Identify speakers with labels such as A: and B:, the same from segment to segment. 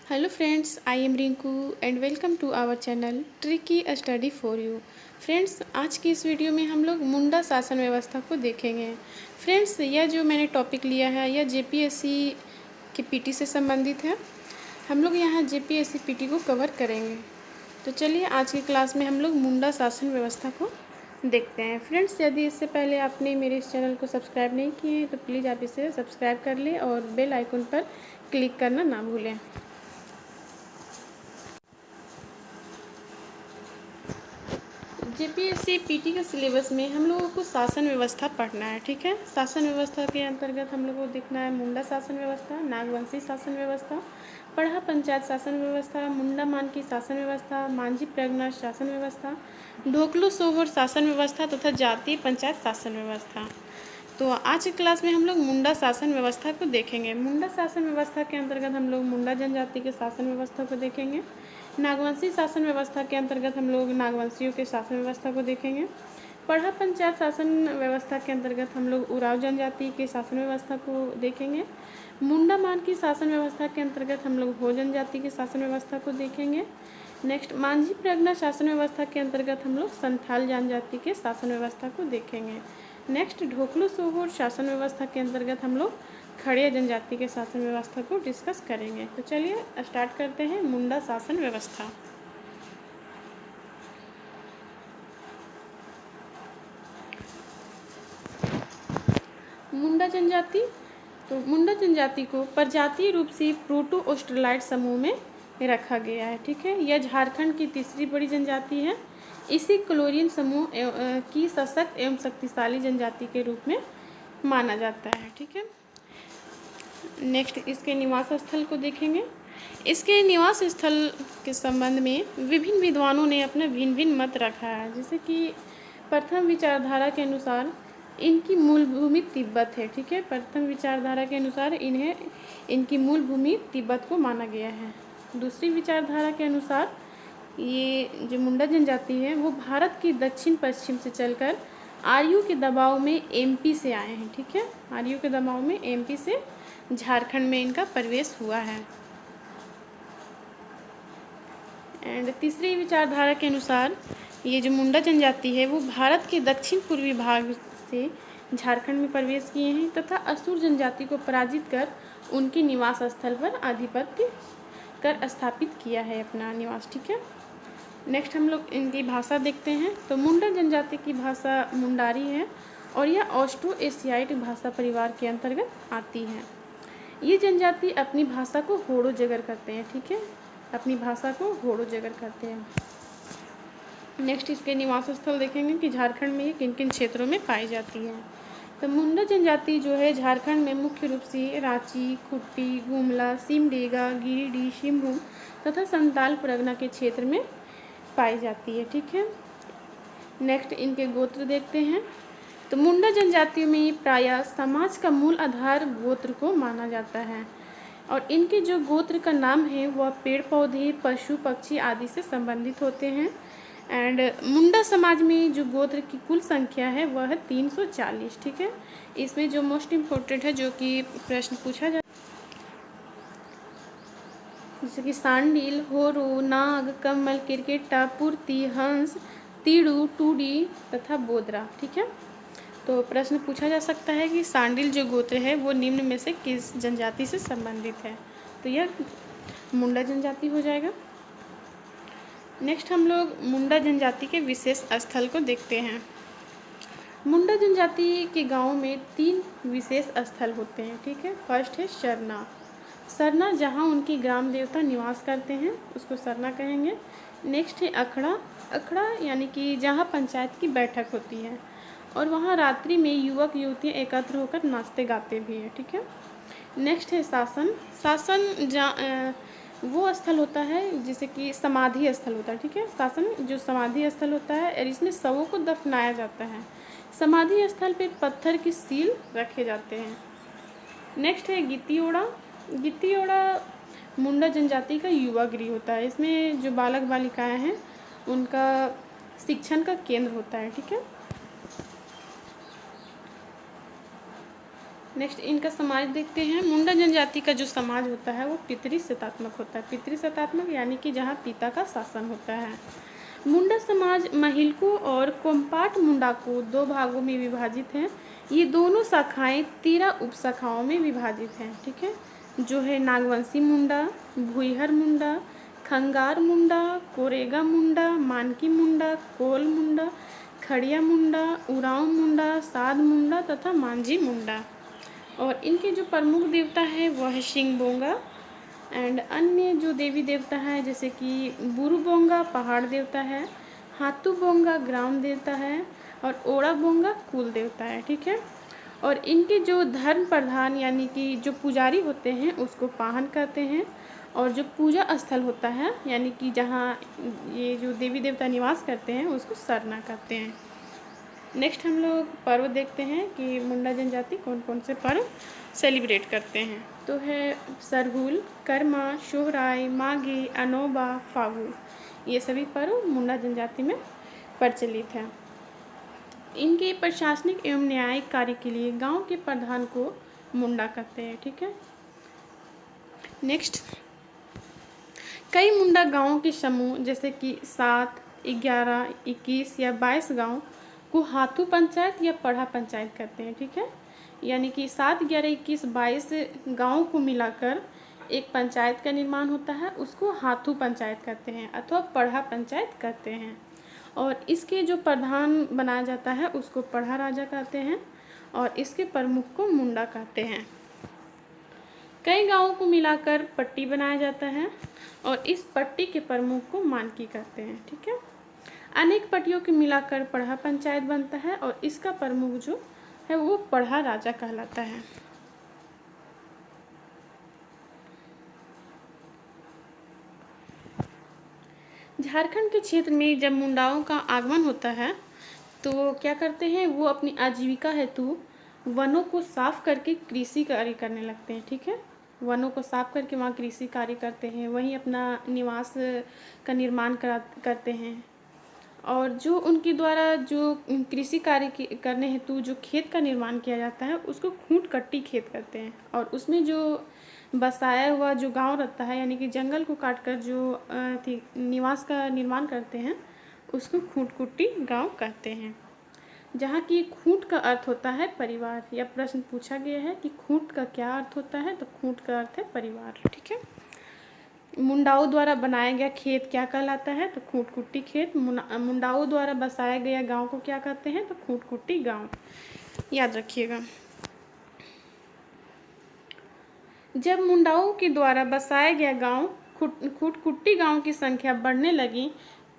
A: Hello friends, I am Rinku and welcome to our channel Tricky Study for You। Friends, आज की इस video में हम लोग मुंडा शासन व्यवस्था को देखेंगे। फ्रेंड्स, यह जो मैंने टॉपिक लिया है यह जेपीएससी के पीटी से संबंधित है। हम लोग यहाँ जेपीएससी पीटी को कवर करेंगे। तो चलिए आज की क्लास में हम लोग मुंडा शासन व्यवस्था को देखते हैं। फ्रेंड्स, यदि इससे पहले आपने मेरे इस चैनल को सब्सक्राइब नहीं किए हैं तो प्लीज़ आप इसे सब्सक्राइब कर लें और बेल आइकन पर क्लिक करना ना भूलें। जेपीएससी पीटी के सिलेबस में हम लोगों को शासन व्यवस्था पढ़ना है, ठीक है। शासन व्यवस्था के अंतर्गत हम लोगों को देखना है मुंडा शासन व्यवस्था, नागवंशी शासन व्यवस्था, पढ़ा पंचायत शासन व्यवस्था, मुंडा मान की शासन व्यवस्था, मांझी प्रगना शासन व्यवस्था, ढोकलो सोहर शासन व्यवस्था तथा जातीय पंचायत शासन व्यवस्था। तो आज की क्लास में हम लोग मुंडा शासन व्यवस्था को देखेंगे। मुंडा शासन व्यवस्था के अंतर्गत हम लोग मुंडा जनजाति के शासन व्यवस्था को देखेंगे। नागवंशी शासन व्यवस्था के अंतर्गत हम लोग नागवंशियों के शासन व्यवस्था को देखेंगे। पढ़ा पंचायत शासन व्यवस्था के अंतर्गत हम लोग उराव जनजाति के शासन व्यवस्था को देखेंगे। मुंडा मान की शासन व्यवस्था के अंतर्गत हम लोग हो जनजाति के शासन व्यवस्था को देखेंगे। नेक्स्ट, मांझी प्रगना शासन व्यवस्था के अंतर्गत हम लोग संथाल जनजाति के शासन व्यवस्था को देखेंगे। नेक्स्ट, ढोकलो सोहर शासन व्यवस्था के अंतर्गत हम लोग खड़िया जनजाति के शासन व्यवस्था को डिस्कस करेंगे। तो चलिए स्टार्ट करते हैं मुंडा शासन व्यवस्था। मुंडा जनजाति, तो मुंडा जनजाति को प्रजातीय रूप से प्रोटो ऑस्ट्रेलाइड समूह में रखा गया है, ठीक है। यह झारखंड की तीसरी बड़ी जनजाति है। इसी क्लोरियन समूह की सशक्त एवं शक्तिशाली जनजाति के रूप में माना जाता है, ठीक है। नेक्स्ट, इसके निवास स्थल को देखेंगे। इसके निवास स्थल के संबंध में विभिन्न विद्वानों ने अपना भिन्न भिन्न मत रखा है। जैसे कि प्रथम विचारधारा के अनुसार इनकी मूल भूमि तिब्बत है, ठीक है। प्रथम विचारधारा के अनुसार इनकी मूल भूमि तिब्बत को माना गया है। दूसरी विचारधारा के अनुसार ये जो मुंडा जनजाति है वो भारत की दक्षिण पश्चिम से चलकर आर्यों के दबाव में एमपी से आए हैं, ठीक है। आर्यों के दबाव में एमपी से झारखंड में इनका प्रवेश हुआ है। एंड तीसरी विचारधारा के अनुसार ये जो मुंडा जनजाति है वो भारत के दक्षिण पूर्वी भाग से झारखंड में प्रवेश किए हैं तथा असुर जनजाति को पराजित कर उनके निवास स्थल पर आधिपत्य कर स्थापित किया है अपना निवास, ठीक है। नेक्स्ट, हम लोग इनकी भाषा देखते हैं। तो मुंडा जनजाति की भाषा मुंडारी है और यह ऑस्ट्रो एशियाइट भाषा परिवार के अंतर्गत आती है। ये जनजाति अपनी भाषा को होड़ो जगर करते हैं, ठीक है। अपनी भाषा को होड़ो जगर करते हैं। नेक्स्ट, इसके निवास स्थल देखेंगे कि झारखंड में ये किन किन क्षेत्रों में पाई जाती है। तो मुंडा जनजाति जो है झारखंड में मुख्य रूप से रांची, खुट्टी, गुमला, सिमडेगा, गिरिडीह, सिंहभूम तथा संताल परगना के क्षेत्र में पाई जाती है, ठीक है। नेक्स्ट, इनके गोत्र देखते हैं। तो मुंडा जनजातियों में प्रायः समाज का मूल आधार गोत्र को माना जाता है और इनके जो गोत्र का नाम है वह पेड़ पौधे, पशु पक्षी आदि से संबंधित होते हैं। एंड मुंडा समाज में जो गोत्र की कुल संख्या है वह है 340, ठीक है। इसमें जो मोस्ट इम्पोर्टेंट है जो कि प्रश्न पूछा जाता है जैसे कि सांडील, होरो, नाग, कमल, किरकेटा, पूर्ति, हंस, तीड़ू, टूडी तथा बोदरा, ठीक है। तो प्रश्न पूछा जा सकता है कि सांडिल जो गोत्र है वो निम्न में से किस जनजाति से संबंधित है। तो यह मुंडा जनजाति हो जाएगा। नेक्स्ट, हम लोग मुंडा जनजाति के विशेष स्थल को देखते हैं। मुंडा जनजाति के गाँव में 3 विशेष स्थल होते हैं, ठीक है। फर्स्ट है सरना। सरना जहाँ उनकी ग्राम देवता निवास करते हैं उसको सरना कहेंगे। नेक्स्ट है अखड़ा। अखड़ा यानी कि जहाँ पंचायत की बैठक होती है और वहाँ रात्रि में युवक युवतियाँ एकत्र होकर नाचते गाते भी हैं, ठीक है। नेक्स्ट है शासन। शासन जहाँ वो स्थल होता है जैसे कि समाधि स्थल होता है, ठीक है। शासन जो समाधि स्थल होता है और इसमें शवों को दफनाया जाता है। समाधि स्थल पर पत्थर की सील रखे जाते हैं। नेक्स्ट है गित्तियोड़ा। गित्तियोड़ा मुंडा जनजाति का युवा गृह होता है। इसमें जो बालक बालिकाएं हैं उनका शिक्षण का केंद्र होता है, ठीक है। नेक्स्ट इनका समाज देखते हैं। मुंडा जनजाति का जो समाज होता है वो पितृसत्तात्मक होता है। पितृसत्तात्मक यानी कि जहाँ पिता का शासन होता है। मुंडा समाज महिलको और कोम्पाट मुंडा को 2 भागों में विभाजित है। ये दोनों शाखाएं 13 उपशाखाओं में विभाजित हैं। ठीक है, जो है नागवंशी मुंडा, भुईहर मुंडा, खंगार मुंडा, कोरेगा मुंडा, मानकी मुंडा, कोल मुंडा, खड़िया मुंडा, उरांव मुंडा, साध मुंडा तथा मांझी मुंडा। और इनके जो प्रमुख देवता है वो है शिंगबोंगा। एंड अन्य जो देवी देवता है जैसे कि बुरुबोंगा पहाड़ देवता है, हाथूबोंगा ग्राम देवता है और ओड़ाबोंगा कुल देवता है। ठीक है, और इनके जो धर्म प्रधान यानी कि जो पुजारी होते हैं उसको पाहन कहते हैं, और जो पूजा स्थल होता है यानी कि जहाँ ये जो देवी देवता निवास करते हैं उसको सरना कहते हैं। नेक्स्ट हम लोग पर्व देखते हैं कि मुंडा जनजाति कौन कौन से पर्व सेलिब्रेट करते हैं। तो है सरहुल, कर्मा, सोहराय, माघी, अनोबा, फागुन। ये सभी पर्व मुंडा जनजाति में प्रचलित हैं। इनके प्रशासनिक एवं न्यायिक कार्य के लिए गांव के प्रधान को मुंडा कहते हैं। ठीक है, नेक्स्ट कई मुंडा गांवों के समूह जैसे कि 7, 11, 21 या 22 गांव को हाथू पंचायत या पढ़ा पंचायत कहते हैं। ठीक है, यानी कि 7, 11, 21, 22 गाँव को मिलाकर एक पंचायत का निर्माण होता है, उसको हाथू पंचायत कहते हैं अथवा पढ़ा पंचायत कहते हैं। और इसके जो प्रधान बनाया जाता है उसको पढ़ा राजा कहते हैं और इसके प्रमुख को मुंडा कहते हैं। कई गांवों को मिलाकर पट्टी बनाया जाता है और इस पट्टी के प्रमुख को मानकी कहते हैं। ठीक है, अनेक पट्टियों को मिलाकर पढ़ा पंचायत बनता है और इसका प्रमुख जो है वो पढ़ा राजा कहलाता है। झारखंड के क्षेत्र में जब मुंडाओं का आगमन होता है तो क्या करते हैं, वो अपनी आजीविका हेतु वनों को साफ करके कृषि कार्य करने लगते हैं। ठीक है, वनों को साफ करके वहाँ कृषि कार्य करते हैं, वहीं अपना निवास का निर्माण करते हैं। और जो उनके द्वारा जो कृषि कार्य करने हेतु जो खेत का निर्माण किया जाता है उसको खूंट कट्टी खेत कहते हैं। और उसमें जो बसाया हुआ जो गांव रहता है यानी कि जंगल को काटकर जो निवास का निर्माण करते हैं उसको खूंट कुट्टी गाँव कहते हैं। जहाँ की खूंट का अर्थ होता है परिवार। यह प्रश्न पूछा गया है कि खूंट का क्या अर्थ होता है, तो खूंट का अर्थ है परिवार। ठीक है, मुंडाओं द्वारा बनाया गया खेत क्या कहलाता है, तो खूंट कुट्टी खेत। मुंडाओं द्वारा बसाया गया गांव को क्या कहते हैं, तो खूंट कुट्टी गांव। याद रखिएगा। जब मुंडाओं के द्वारा बसाया गया गांव खूंट कुट्टी गांव की संख्या बढ़ने लगी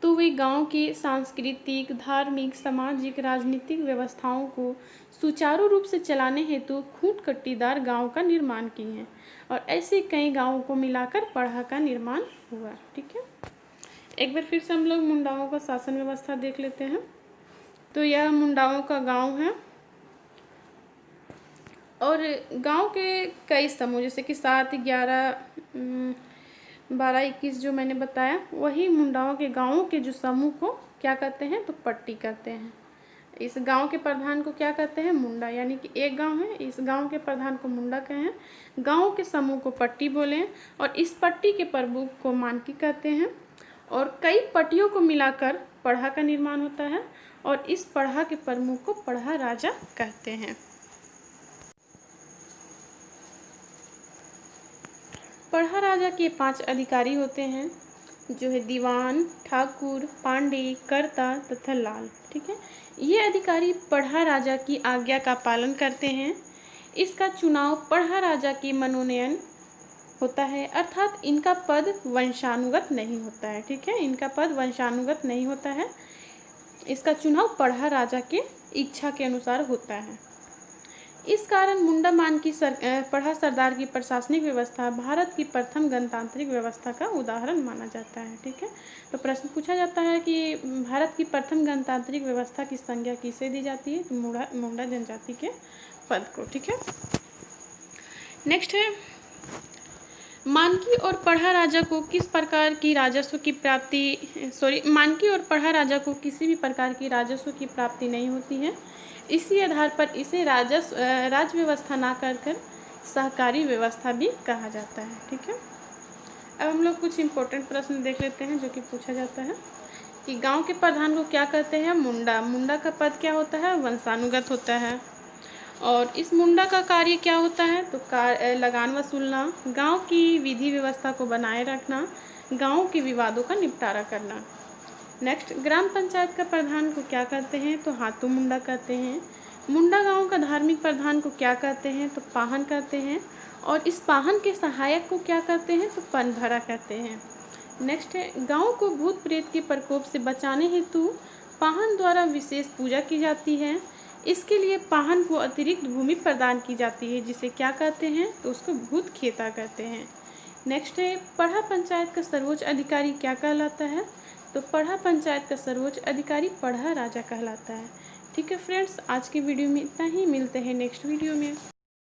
A: तो वे गांव की सांस्कृतिक, धार्मिक, सामाजिक, राजनीतिक व्यवस्थाओं को सुचारू रूप से चलाने हेतु खूंट कट्टीदार गांव का निर्माण किए और ऐसे कई गांवों को मिलाकर पढ़ा का निर्माण हुआ। ठीक है, एक बार फिर से हम लोग मुंडाओं का शासन व्यवस्था देख लेते हैं। तो यह मुंडाओं का गांव है और गांव के कई समूह जैसे कि 7, 11, 12, 21 जो मैंने बताया वही मुंडाओं के गांवों के जो समूह को क्या कहते हैं, तो पट्टी कहते हैं। इस गांव के प्रधान को क्या कहते हैं, मुंडा। यानी कि एक गांव है, इस गांव के प्रधान को मुंडा कहें, गांव के समूह को पट्टी बोलें और इस पट्टी के प्रमुख को मानकी कहते हैं। और कई पट्टियों को मिलाकर पढ़ा का निर्माण होता है और इस पढ़ा के प्रमुख को पढ़ा राजा कहते हैं। पढ़ा राजा के 5 अधिकारी होते हैं जो है दीवान, ठाकुर, पांडे, कर्ता तथा लाल। ठीक है, ये अधिकारी पढ़ा राजा की आज्ञा का पालन करते हैं। इसका चुनाव पढ़ा राजा के मनोनयन होता है, अर्थात इनका पद वंशानुगत नहीं होता है। ठीक है, इनका पद वंशानुगत नहीं होता है, इसका चुनाव पढ़ा राजा के इच्छा के अनुसार होता है। इस कारण मुंडा मान की पढ़ा सरदार की प्रशासनिक व्यवस्था भारत की प्रथम गणतांत्रिक व्यवस्था का उदाहरण माना जाता है। ठीक है, तो प्रश्न पूछा जाता है कि भारत की प्रथम गणतांत्रिक व्यवस्था की संज्ञा किसे दी जाती है, तो मुंडा जनजाति के पद को। ठीक है, नेक्स्ट है मानकी और पढ़ा राजा को किस प्रकार की राजस्व की प्राप्ति मानकी और पढ़ा राजा को किसी भी प्रकार की राजस्व की प्राप्ति नहीं होती है। इसी आधार पर इसे राज्य व्यवस्था ना कर सहकारी व्यवस्था भी कहा जाता है। ठीक है, अब हम लोग कुछ इम्पोर्टेंट प्रश्न देख लेते हैं जो कि पूछा जाता है कि गांव के प्रधान को क्या कहते हैं? मुंडा। मुंडा का पद क्या होता है? वंशानुगत होता है। और इस मुंडा का कार्य क्या होता है? तो लगान वसूलना, गांव की विधि व्यवस्था को बनाए रखना, गांव के विवादों का निपटारा करना। नेक्स्ट, ग्राम पंचायत का प्रधान को क्या कहते हैं? तो हाथू मुंडा कहते हैं। मुंडा गांव का धार्मिक प्रधान को क्या कहते हैं? तो पाहन कहते हैं। और इस पाहन के सहायक को क्या कहते हैं? तो पनभरा कहते हैं। नेक्स्ट है, गांव को भूत प्रेत के प्रकोप से बचाने हेतु पाहन द्वारा विशेष पूजा की जाती है। इसके लिए पाहन को अतिरिक्त भूमि प्रदान की जाती है, जिसे क्या कहते हैं? तो उसको भूत खेता कहते हैं। नेक्स्ट है, पढ़ा पंचायत का सर्वोच्च अधिकारी क्या कहलाता है? तो पढ़ा पंचायत का सर्वोच्च अधिकारी पढ़ा राजा कहलाता है। ठीक है फ्रेंड्स, आज की वीडियो में इतना ही, मिलते हैं नेक्स्ट वीडियो में।